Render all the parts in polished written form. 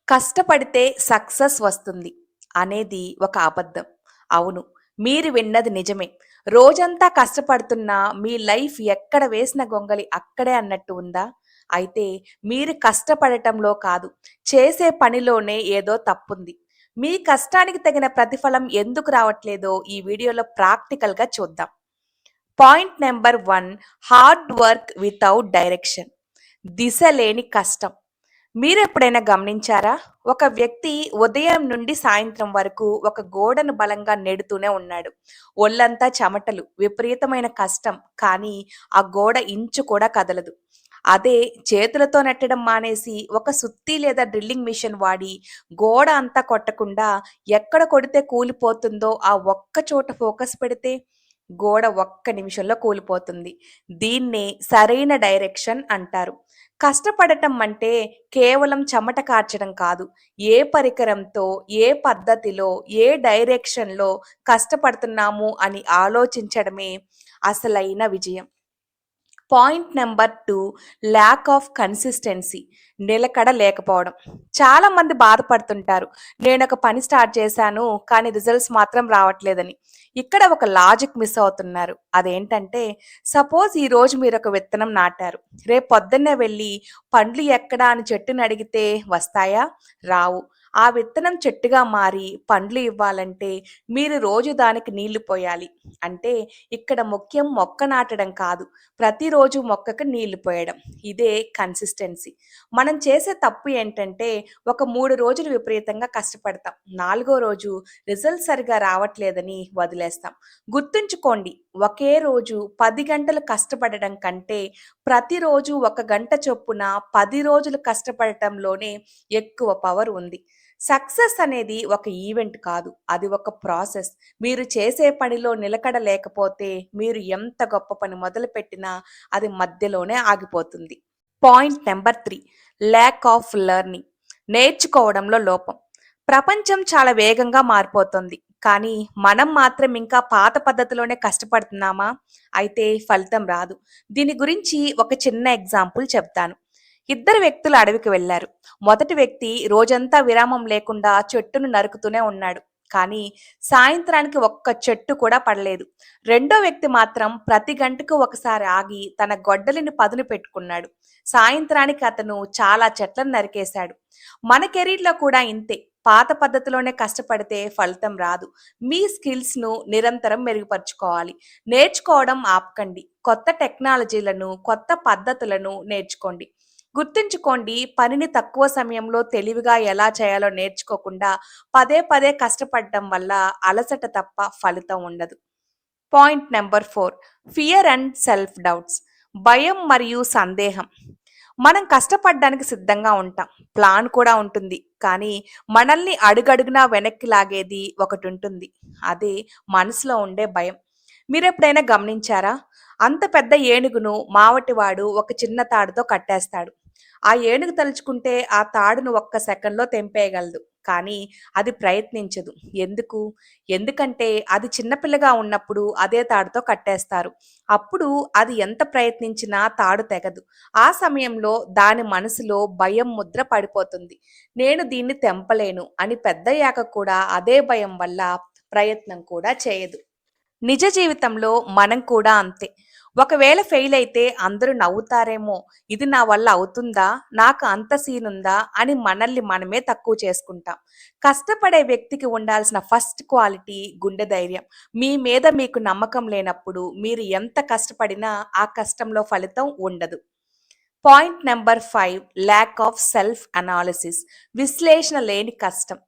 కష్టపడితే సక్సెస్ వస్తుంది అనేది ఒక అబద్ధం. అవును. మీరు విన్నది నిజమే. రోజంతా కష్టపడుతున్నా మీ లైఫ్ ఎక్కడ వేసిన గొంగలి అక్కడే అన్నట్టు ఉందా? అయితే మీరు కష్టపడటంలో కాదు, చేసే పనిలోనే ఏదో తప్పుంది. మీ కష్టానికి తగిన ప్రతిఫలం ఎందుకు రావట్లేదో ఈ వీడియోలో ప్రాక్టికల్‌గా చూద్దాం. Point number 1, hard work without direction. దిశ లేని కష్టం. మీరెప్పుడైనా గమనించారా? ఒక వ్యక్తి ఉదయం నుండి సాయంత్రం వరకు ఒక గోడను బలంగా నెడుతూనే ఉన్నాడు. ఒళ్ళంతా చెమటలు, విపరీతమైన కష్టం. కానీ ఆ గోడ ఇంచు కూడా కదలదు. అదే చేతులతో నెట్టడం మానేసి ఒక సుత్తి లేదా డ్రిల్లింగ్ మిషన్ వాడి గోడ అంతా కొట్టకుండా ఎక్కడ కొడితే కూలిపోతుందో ఆ ఒక్క చోట ఫోకస్ పెడితే గోడ ఒక్క నిమిషంలో కూలిపోతుంది. దీన్నే సరైన డైరెక్షన్ అంటారు. కష్టపడటం అంటే కేవలం చెమట కార్చడం కాదు. ఏ పరికరంతో, ఏ పద్ధతిలో, ఏ డైరెక్షన్‌లో కష్టపడుతున్నాము అని ఆలోచించడమే అసలైన విజయం. Point number 2, lack of consistency. నిలకడ లేకపోవడం. చాలామంది బాధపడుతుంటారు. నేనొక పని స్టార్ట్ చేశాను, కానీ రిజల్ట్స్ మాత్రం రావట్లేదని. ఇక్కడ ఒక లాజిక్ మిస్ అవుతున్నారు. అదేంటంటే, సపోజ్ ఈరోజు మీరొక విత్తనం నాటారు. రేపు పొద్దున్నే వెళ్ళి పండ్లు ఎక్కడా అని చెట్టుని అడిగితే వస్తాయా? రావు. ఆ విత్తనం చెట్టుగా మారి పండ్లు ఇవ్వాలంటే మీరు రోజు దానికి నీళ్లు పోయాలి. అంటే ఇక్కడ ముఖ్యం మొక్క నాటడం కాదు, ప్రతిరోజు మొక్కకు నీళ్లు పోయడం. ఇదే కన్సిస్టెన్సీ. మనం చేసే తప్పు ఏంటంటే ఒక 3 రోజులు విపరీతంగా కష్టపడతాం. 4గో రోజు రిజల్ట్ సరిగా రావట్లేదని వదిలేస్తాం. గుర్తుంచుకోండి, ఒకే రోజు 10 గంటలు కష్టపడడం కంటే ప్రతిరోజు 1 గంట చొప్పున 10 రోజులు కష్టపడటంలోనే ఎక్కువ పవర్ ఉంది. సక్సెస్ అనేది ఒక ఈవెంట్ కాదు. అది ఒక ప్రాసెస్. మీరు చేసే పనిలో నిలకడ లేకపోతే మీరు ఎంత గొప్ప పని మొదలుపెట్టినా అది మధ్యలోనే ఆగిపోతుంది. Point number 3, lack of learning. నేర్చుకోవడంలో లోపం. ప్రపంచం చాలా వేగంగా మారిపోతుంది. కానీ మనం మాత్రం ఇంకా పాత పద్ధతిలోనే కష్టపడుతున్నామా? అయితే ఫలితం రాదు. దీని గురించి ఒక చిన్న ఎగ్జాంపుల్ చెప్తాను. ఇద్దరు వ్యక్తులు అడవికి వెళ్లారు. మొదటి వ్యక్తి రోజంతా విరామం లేకుండా చెట్టును నరుకుతూనే ఉన్నాడు. కానీ సాయంత్రానికి ఒక్క చెట్టు కూడా పడలేదు. రెండో వ్యక్తి మాత్రం ప్రతి గంటకు ఒకసారి ఆగి తన గొడ్డలిని పదును పెట్టుకున్నాడు. సాయంత్రానికి అతను చాలా చెట్లను నరికేశాడు. మన కెరీర్‌లో కూడా ఇంతే. పాత పద్ధతిలోనే కష్టపడితే ఫలితం రాదు. మీ స్కిల్స్‌ను నిరంతరం మెరుగుపరుచుకోవాలి. నేర్చుకోవడం ఆపకండి. కొత్త టెక్నాలజీలను, కొత్త పద్ధతులను నేర్చుకోండి. గుర్తుంచుకోండి, పనిని తక్కువ సమయంలో తెలివిగా ఎలా చేయాలో నేర్చుకోకుండా పదే పదే కష్టపడడం వల్ల అలసట తప్ప ఫలితం ఉండదు. Point number 4, fear and self doubts. భయం మరియు సందేహం. మనం కష్టపడడానికి సిద్ధంగా ఉంటాం. ప్లాన్ కూడా ఉంటుంది. కానీ మనల్ని అడుగడుగునా వెనక్కి లాగేది ఒకటుంటుంది. అదే మనసులో ఉండే భయం. మీరెప్పుడైనా గమనించారా? అంత పెద్ద ఏనుగును మావటివాడు ఒక చిన్న తాడుతో కట్టేస్తాడు. ఆ ఏనుగు తలుచుకుంటే ఆ తాడును ఒక్క సెకన్‌లో తెంపేయగలదు. కానీ అది ప్రయత్నించదు. ఎందుకు? ఎందుకంటే అది చిన్నపిల్లగా ఉన్నప్పుడు అదే తాడుతో కట్టేస్తారు. అప్పుడు అది ఎంత ప్రయత్నించినా తాడు తెగదు. ఆ సమయంలో దాని మనసులో భయం ముద్ర పడిపోతుంది. నేను దీన్ని తెంపలేను అని పెద్దయ్యాక కూడా అదే భయం వల్ల ప్రయత్నం కూడా చేయదు. నిజ జీవితంలో మనం కూడా అంతే. ఒకవేళ ఫెయిల్ అయితే అందరూ నవ్వుతారేమో, ఇది నా వల్ల అవుతుందా? నాకు అంత సీనుందా? అని మనల్ని మనమే తక్కువ చేసుకుంటాం. కష్టపడే వ్యక్తికి ఉండాల్సిన ఫస్ట్ క్వాలిటీ గుండె ధైర్యం. మీ మీద మీకు నమ్మకం లేనప్పుడు మీరు ఎంత కష్టపడినా ఆ కష్టంలో ఫలితం ఉండదు. Point number 5, lack of self analysis. విశ్లేషణ లేని కష్టం.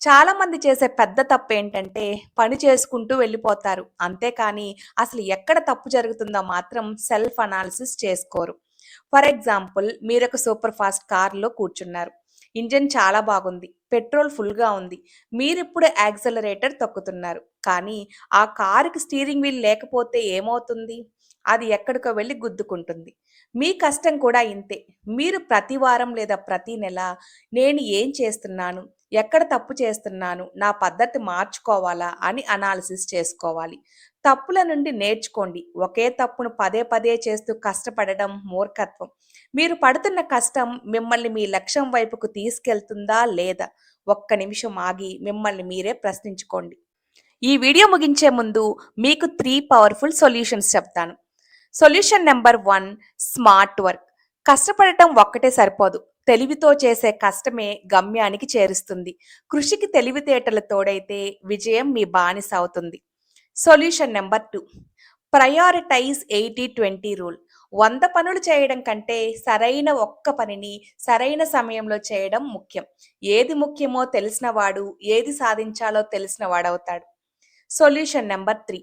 చాలామంది చేసే పెద్ద తప్పేంటంటే పని చేసుకుంటూ వెళ్ళిపోతారు. అంతేకాని అసలు ఎక్కడ తప్పు జరుగుతుందో మాత్రం సెల్ఫ్ అనాలిసిస్ చేసుకోరు. ఫర్ ఎగ్జాంపుల్, మీరొక సూపర్ ఫాస్ట్ కార్‌లో కూర్చున్నారు. ఇంజిన్ చాలా బాగుంది. పెట్రోల్ ఫుల్‌గా ఉంది. మీరిప్పుడు యాక్సిలరేటర్ తొక్కుతున్నారు. కానీ ఆ కారుకి స్టీరింగ్ వీల్ లేకపోతే ఏమవుతుంది? అది ఎక్కడికో వెళ్లి గుద్దుకుంటుంది. మీ కష్టం కూడా ఇంతే. మీరు ప్రతి వారం లేదా ప్రతి నెల నేను ఏం చేస్తున్నాను? ఎక్కడ తప్పు చేస్తున్నాను? నా పద్ధతి మార్చుకోవాలా? అని అనాలిసిస్ చేసుకోవాలి. తప్పుల నుండి నేర్చుకోండి. ఒకే తప్పును పదే పదే చేస్తూ కష్టపడడం మూర్ఖత్వం. మీరు పడుతున్న కష్టం మిమ్మల్ని మీ లక్ష్యం వైపుకు తీసుకెళ్తుందా లేదా? ఒక్క నిమిషం ఆగి మిమ్మల్ని మీరే ప్రశ్నించుకోండి. ఈ వీడియో ముగించే ముందు మీకు 3 పవర్‌ఫుల్ సొల్యూషన్స్ చెప్తాను. Solution number 1, smart work. కష్టపడటం ఒక్కటే సరిపోదు. తెలివితో చేసే కష్టమే గమ్యానికి చేరుస్తుంది. కృషికి తెలివితేటలు తోడైతే విజయం మీ బానిస అవుతుంది. Solution number 2, prioritise 80-20 rule. 100 పనులు చేయడం కంటే సరైన ఒక్క పనిని సరైన సమయంలో చేయడం ముఖ్యం. ఏది ముఖ్యమో తెలిసినవాడు ఏది సాధించాలో తెలిసిన వాడవుతాడు. Solution number 3,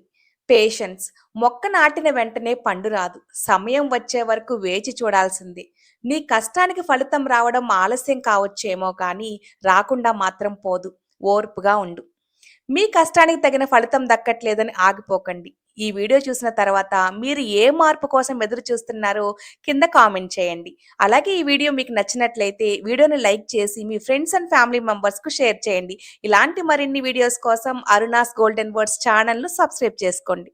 patience. మొక్క నాటిన వెంటనే పండు రాదు. సమయం వచ్చే వరకు వేచి చూడాల్సిందే. నీ కష్టానికి ఫలితం రావడం ఆలస్యం కావచ్చేమో కానీ రాకుండా మాత్రం పోదు. ఓర్పుగా ఉండు. మీ కష్టానికి తగిన ఫలితం దక్కట్లేదని ఆగిపోకండి. ఈ వీడియో చూసిన తర్వాత మీరు ఏ మార్పు కోసం ఎదురు చూస్తున్నారో కింద కామెంట్ చేయండి. అలాగే ఈ వీడియో మీకు నచ్చినట్లయితే వీడియోని లైక్ చేసి మీ ఫ్రెండ్స్ అండ్ ఫ్యామిలీ మెంబర్స్‌కు షేర్ చేయండి. ఇలాంటి మరిన్ని వీడియోస్ కోసం అరుణాస్ గోల్డెన్ వర్డ్స్ ఛానల్‌ను సబ్స్క్రైబ్ చేసుకోండి.